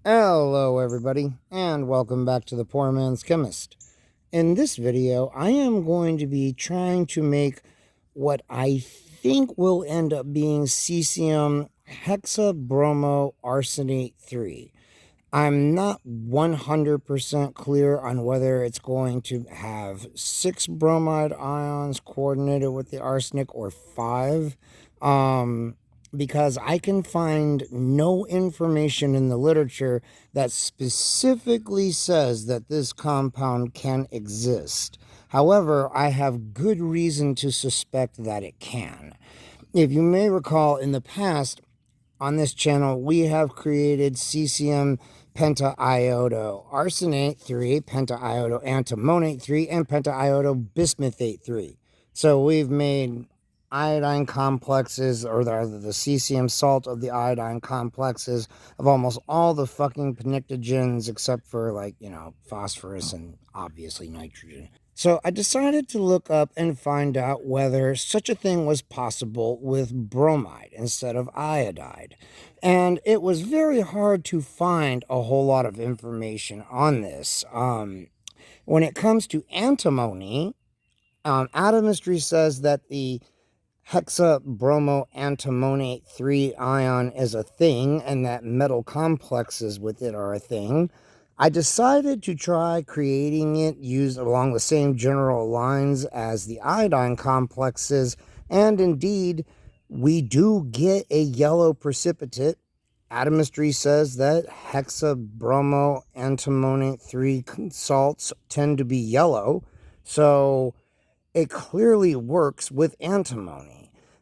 Hello everybody, and welcome back to the Poor Man's Chemist. In this video, I am going to be trying to make what I think will end up being Cesium hexabromoarsenate 3. I'm not 100% clear on whether it's going to have 6 bromide ions coordinated with the arsenic or 5. Because I can find no information in the literature that specifically says that this compound can exist. However, I have good reason to suspect that it can. If you may recall, in the past, on this channel, we have created cesium pentaiodoarsenate 3, pentaiodoantimonate 3, and pentaiodobismuthate 3. So we've made iodine complexes, or the cesium salt of the iodine complexes of almost all the fucking pnictogens except for, like, phosphorus and obviously nitrogen. So I decided to look up and find out whether such a thing was possible with bromide instead of iodide. And it was very hard to find a whole lot of information on this. When it comes to antimony, Atomistry says that the hexabromoantimonate 3 ion is a thing and that metal complexes with it are a thing. I decided to try creating it used along the same general lines as the iodine complexes, and indeed, we do get a yellow precipitate. Atomistry says that hexabromoantimonate 3 salts tend to be yellow, so it clearly works with antimony.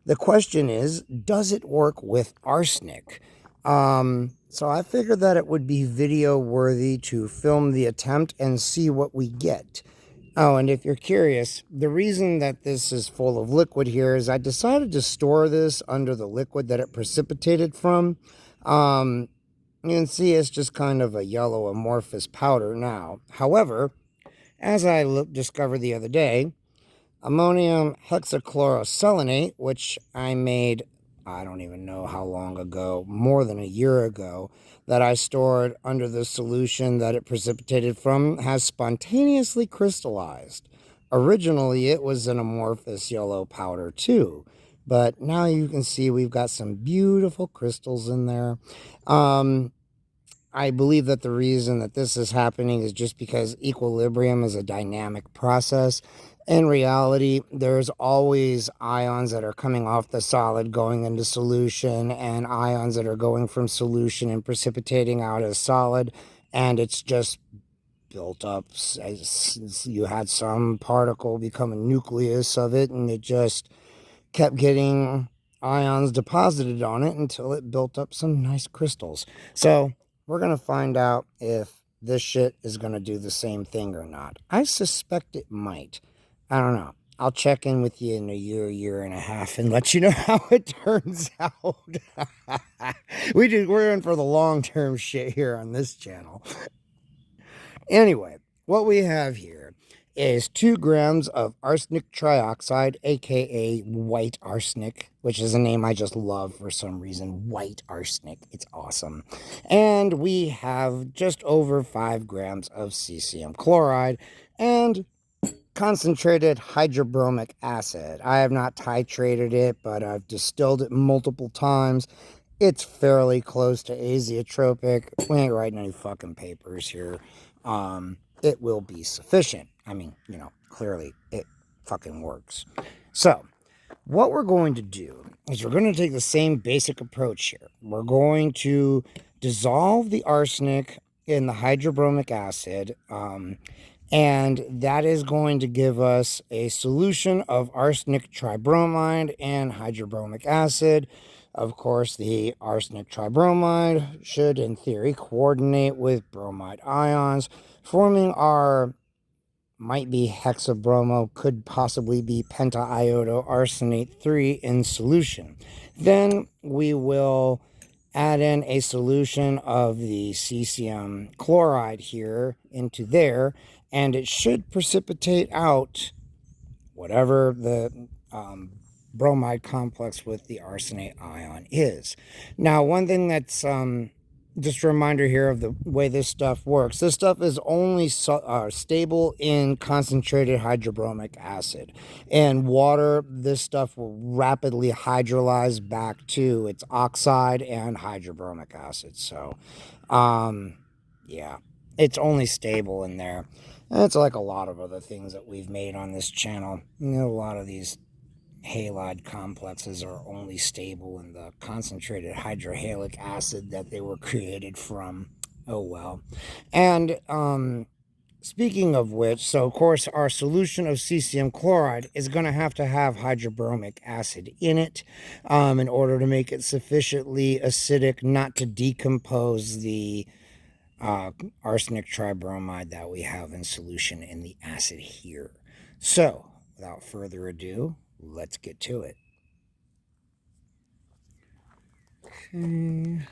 The question is, does it work with arsenic? So I figured that it would be video worthy to film the attempt and see what we get. Oh, and if you're curious, the reason that this is full of liquid here is I decided to store this under the liquid that it precipitated from. You can see it's just kind of a yellow amorphous powder now. However, as I discovered the other day, ammonium hexachloroselenate, which I made, I don't even know how long ago, more than a year ago, that I stored under the solution that it precipitated from, has spontaneously crystallized. Originally, it was an amorphous yellow powder too, but now you can see we've got some beautiful crystals in there. I believe that the reason that this is happening is just because equilibrium is a dynamic process. In reality, there's always ions that are coming off the solid going into solution, and ions that are going from solution and precipitating out as solid, and it's just built up. You had some particle become a nucleus of it, and it just kept getting ions deposited on it until it built up some nice crystals. So we're going to find out if this shit is going to do the same thing or not. I suspect it might. I don't know. I'll check in with you in a year and a half and let you know how it turns out. We're in for the long-term shit here on this channel. Anyway, what we have here is 2 grams of arsenic trioxide, aka white arsenic, which is a name I just love for some reason. White arsenic. It's awesome. And we have just over 5 grams of cesium chloride and concentrated hydrobromic acid. I have not titrated it, but I've distilled it multiple times. It's fairly close to azeotropic. We ain't writing any fucking papers here. It will be sufficient. I mean, clearly it fucking works. So, what we're going to do is we're going to take the same basic approach here. We're going to dissolve the arsenic in the hydrobromic acid, and that is going to give us a solution of arsenic tribromide and hydrobromic acid. Of course, the arsenic tribromide should, in theory, coordinate with bromide ions, forming our, might be hexabromo, could possibly be pentaiodoarsenate 3 in solution. Then we will add in a solution of the cesium chloride here into there, and it should precipitate out whatever the bromide complex with the arsenate ion is. Now, one thing that's just a reminder here of the way this stuff works. This stuff is only stable in concentrated hydrobromic acid. In water, this stuff will rapidly hydrolyze back to its oxide and hydrobromic acid. So, yeah, it's only stable in there. And it's like a lot of other things that we've made on this channel. You know, a lot of these halide complexes are only stable in the concentrated hydrohalic acid that they were created from. Oh well. And speaking of which, so of course our solution of cesium chloride is going to have hydrobromic acid in it in order to make it sufficiently acidic not to decompose the arsenic tribromide that we have in solution in the acid here. So without further ado, let's get to it. Okay.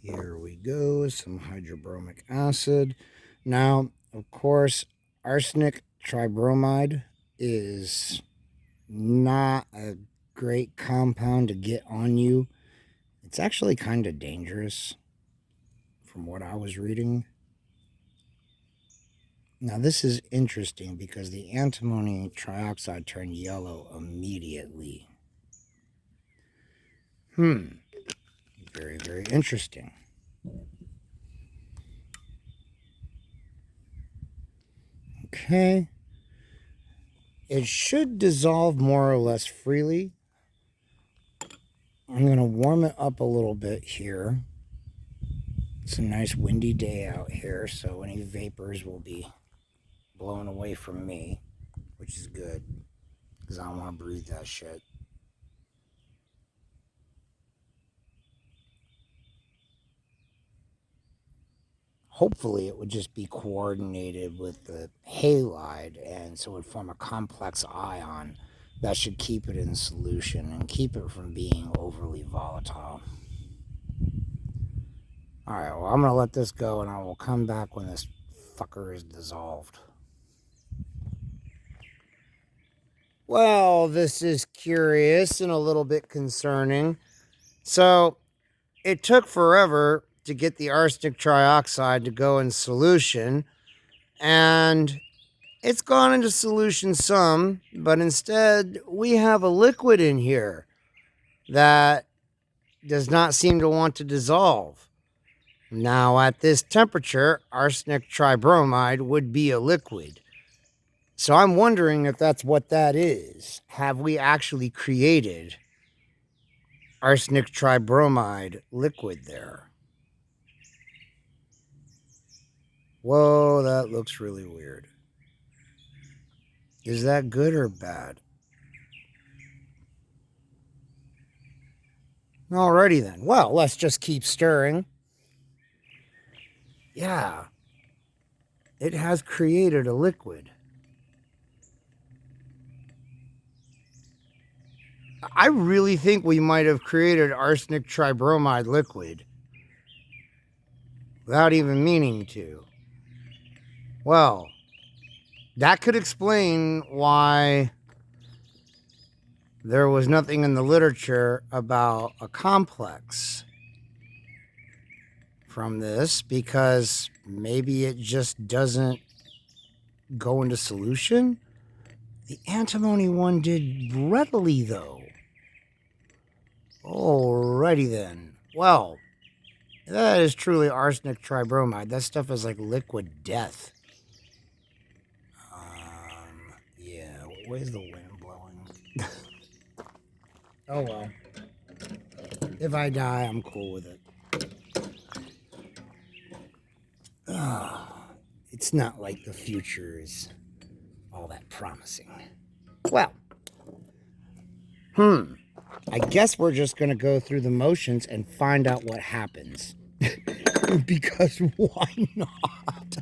Here we go, some hydrobromic acid. Now, of course, arsenic tribromide is not a great compound to get on you. It's actually kind of dangerous from what I was reading. Now, this is interesting because the antimony trioxide turned yellow immediately. Very, very interesting. Okay. It should dissolve more or less freely. I'm going to warm it up a little bit here. It's a nice windy day out here, so any vapors will be blown away from me, which is good, because I don't want to breathe that shit. Hopefully it would just be coordinated with the halide, and so it would form a complex ion that should keep it in solution and keep it from being overly volatile. Alright, well, I'm going to let this go, and I will come back when this fucker is dissolved. Well, this is curious and a little bit concerning. So, it took forever to get the arsenic trioxide to go in solution, and it's gone into solution some, but instead we have a liquid in here that does not seem to want to dissolve. Now, at this temperature, arsenic tribromide would be a liquid. So I'm wondering if that's what that is. Have we actually created arsenic tribromide liquid there? Whoa, that looks really weird. Is that good or bad? Alrighty then. Well, let's just keep stirring. Yeah. It has created a liquid. I really think we might have created arsenic tribromide liquid without even meaning to. Well, that could explain why there was nothing in the literature about a complex from this, because maybe it just doesn't go into solution. The antimony one did readily, though. Alrighty then. Well, that is truly arsenic tribromide. That stuff is like liquid death. Yeah, where's the wind blowing? Oh well. If I die, I'm cool with it. It's not like the future is all that promising. Well, I guess we're just going to go through the motions and find out what happens. Because why not?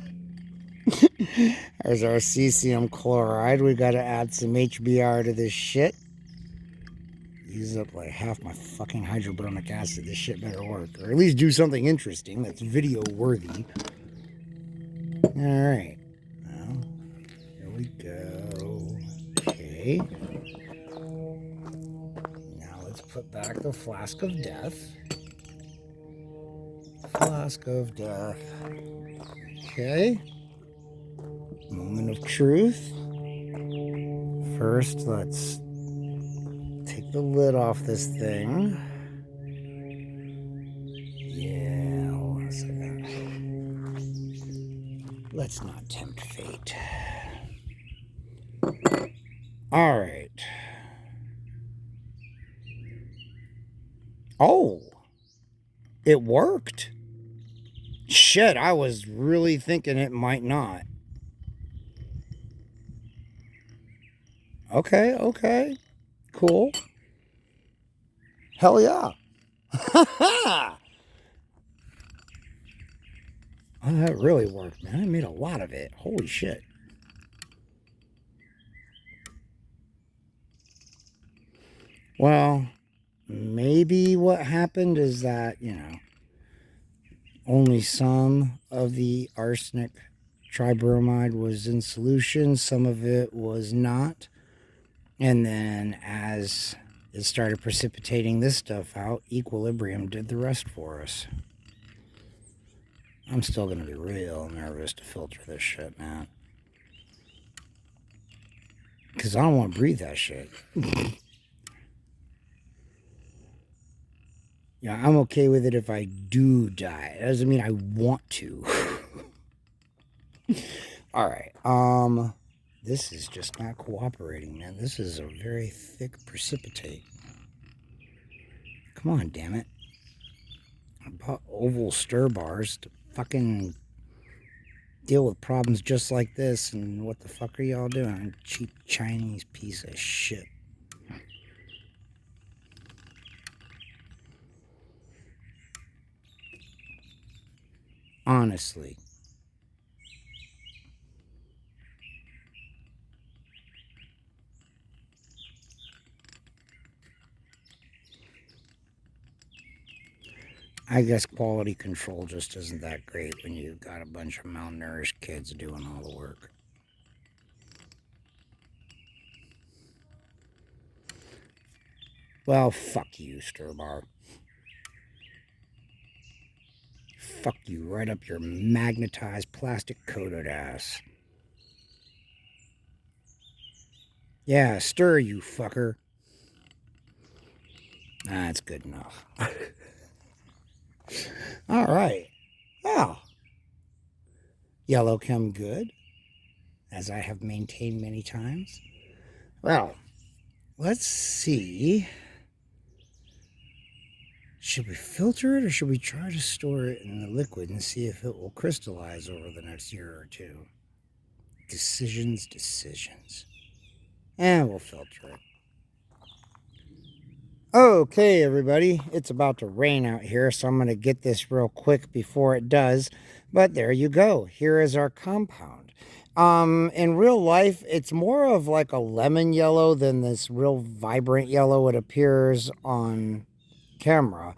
There's our cesium chloride. We got to add some HBr to this shit. Use up like half my fucking hydrobromic acid. This shit better work. Or at least do something interesting that's video worthy. Alright. Well, here we go. Okay. Now let's put back the flask of death. Flask of death. Okay. Moment of truth. First, let's take the lid off this thing. Yeah, hold on a second. Let's not tempt fate. All right. Oh, it worked. Shit, I was really thinking it might not. Okay, okay. Cool. Hell yeah. Oh, that really worked, man. I made a lot of it. Holy shit. Well, maybe what happened is that, only some of the arsenic tribromide was in solution. Some of it was not. And then as it started precipitating this stuff out, equilibrium did the rest for us. I'm still going to be real nervous to filter this shit, man. Because I don't want to breathe that shit. Yeah, I'm okay with it if I do die. It doesn't mean I want to. All right. This is just not cooperating, man. This is a very thick precipitate. Come on, damn it. I bought oval stir bars to fucking deal with problems just like this, and what the fuck are y'all doing? Cheap Chinese piece of shit. Honestly. I guess quality control just isn't that great when you've got a bunch of malnourished kids doing all the work. Well, fuck you, Sturbar. Fuck you right up your magnetized plastic-coated ass. Yeah, stir, you fucker. That's good enough. All right. Well, yellow chem good, as I have maintained many times. Well, let's see. Should we filter it or should we try to store it in the liquid and see if it will crystallize over the next year or two? Decisions. And we'll filter it. Okay, everybody, it's about to rain out here, so I'm going to get this real quick before it does. But there you go. Here is our compound. In real life, it's more of like a lemon yellow than this real vibrant yellow it appears on camera.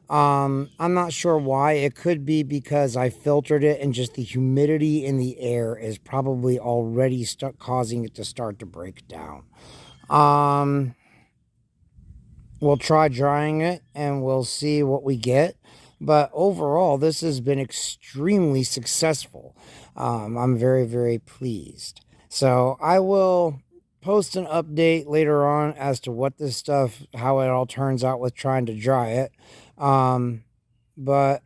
I'm not sure why. It could be because I filtered it and just the humidity in the air is probably already causing it to start to break down. We'll try drying it and we'll see what we get. But overall, this has been extremely successful. I'm very, very pleased. So I will post an update later on as to what this stuff, how it all turns out with trying to dry it. But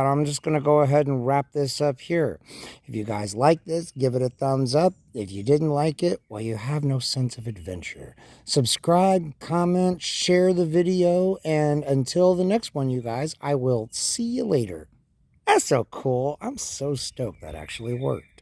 I'm just going to go ahead and wrap this up here. If you guys like this, give it a thumbs up. If you didn't like it, well, you have no sense of adventure. Subscribe, comment, share the video, and until the next one, you guys, I will see you later. That's so cool. I'm so stoked that actually worked.